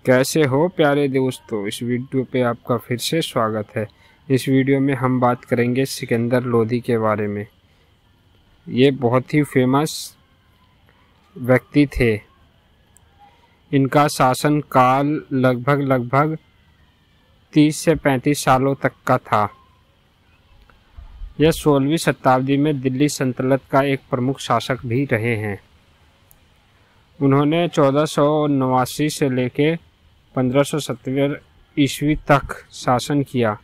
कैसे हो प्यारे दोस्तों। इस वीडियो पे आपका फिर से स्वागत है। इस वीडियो में हम बात करेंगे सिकंदर लोदी के बारे में। ये बहुत ही फेमस व्यक्ति थे। इनका शासन काल लगभग 30 से 35 सालों तक का था। यह 16वीं शताब्दी में दिल्ली सल्तनत का एक प्रमुख शासक भी रहे हैं। उन्होंने 1489 से लेकर 1570 ईस्वी तक शासन किया।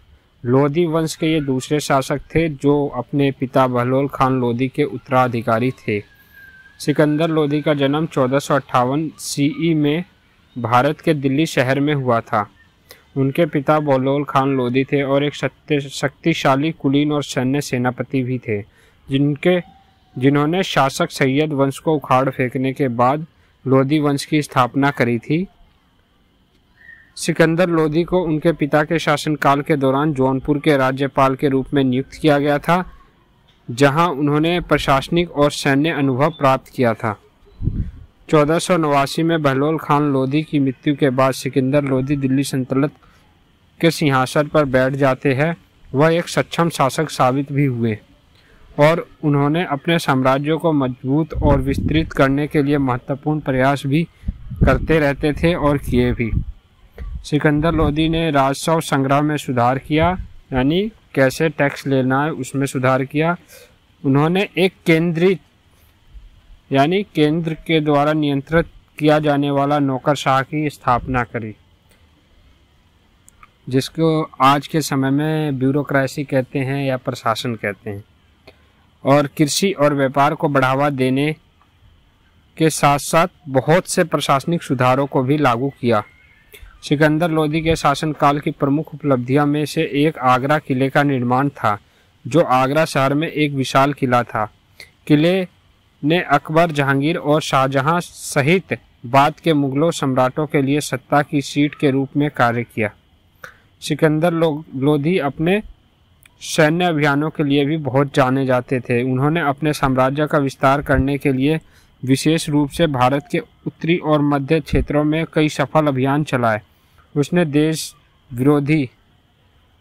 लोदी वंश के ये दूसरे शासक थे जो अपने पिता बहलोल खान लोदी के उत्तराधिकारी थे। सिकंदर लोदी का जन्म 1458 सीई में भारत के दिल्ली शहर में हुआ था। उनके पिता बहलोल खान लोदी थे और एक शक्तिशाली कुलीन और सैन्य सेनापति भी थे, जिन्होंने शासक सैयद वंश को उखाड़ फेंकने के बाद लोदी वंश की स्थापना करी थी। सिकंदर लोदी को उनके पिता के शासनकाल के दौरान जौनपुर के राज्यपाल के रूप में नियुक्त किया गया था, जहां उन्होंने प्रशासनिक और सैन्य अनुभव प्राप्त किया था। 1489 में बहलोल खान लोदी की मृत्यु के बाद सिकंदर लोदी दिल्ली सल्तनत के सिंहासन पर बैठ जाते हैं। वह एक सक्षम शासक साबित भी हुए और उन्होंने अपने साम्राज्य को मजबूत और विस्तृत करने के लिए महत्वपूर्ण प्रयास भी करते रहते थे और किए भी। सिकंदर लोदी ने राजस्व संग्रह में सुधार किया, यानी कैसे टैक्स लेना है उसमें सुधार किया। उन्होंने एक केंद्रित यानी केंद्र के द्वारा नियंत्रित किया जाने वाला नौकरशाह की स्थापना करी, जिसको आज के समय में ब्यूरोक्रेसी कहते हैं या प्रशासन कहते हैं। और कृषि और व्यापार को बढ़ावा देने के साथ साथ बहुत से प्रशासनिक सुधारों को भी लागू किया। सिकंदर लोदी के शासनकाल की प्रमुख उपलब्धियों में से एक आगरा किले का निर्माण था, जो आगरा शहर में एक विशाल किला था। किले ने अकबर, जहांगीर और शाहजहां सहित बाद के मुगलों सम्राटों के लिए सत्ता की सीट के रूप में कार्य किया। सिकंदर लोदी अपने सैन्य अभियानों के लिए भी बहुत जाने जाते थे। उन्होंने अपने साम्राज्य का विस्तार करने के लिए विशेष रूप से भारत के उत्तरी और मध्य क्षेत्रों में कई सफल अभियान चलाए। उसने देश विरोधी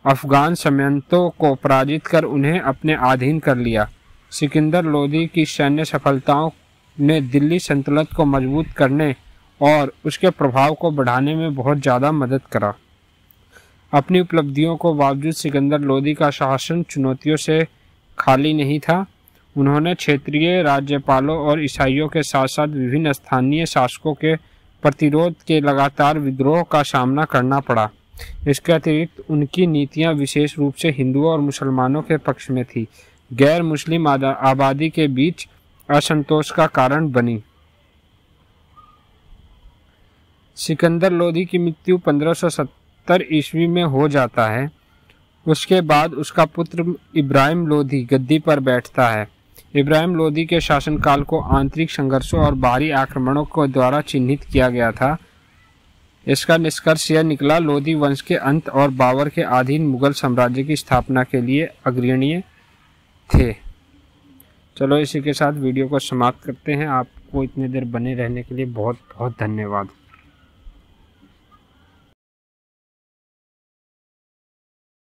अफगान सामंतों को पराजित कर उन्हें अपने अधीन कर लिया। सिकंदर लोदी की सैन्य सफलताओं ने दिल्ली सल्तनत को मजबूत करने और उसके प्रभाव को बढ़ाने में बहुत ज़्यादा मदद करा। अपनी उपलब्धियों को बावजूद सिकंदर लोदी का शासन चुनौतियों से खाली नहीं था। उन्होंने क्षेत्रीय राज्यपालों और ईसाइयों के साथ साथ विभिन्न स्थानीय शासकों के प्रतिरोध के लगातार विद्रोह का सामना करना पड़ा। इसके अतिरिक्त उनकी नीतियां विशेष रूप से हिंदुओं और मुसलमानों के पक्ष में थी, गैर मुस्लिम आबादी के बीच असंतोष का कारण बनी। सिकंदर लोदी की मृत्यु 1570 ईस्वी में हो जाता है। उसके बाद उसका पुत्र इब्राहिम लोदी गद्दी पर बैठता है। इब्राहिम लोदी के शासनकाल को आंतरिक संघर्षों और बाहरी आक्रमणों के द्वारा चिन्हित किया गया था। इसका निष्कर्ष यह निकला, लोदी वंश के अंत और बाबर के अधीन मुगल साम्राज्य की स्थापना के लिए अग्रणीय थे। चलो इसी के साथ वीडियो को समाप्त करते हैं। आपको इतनी देर बने रहने के लिए बहुत बहुत धन्यवाद।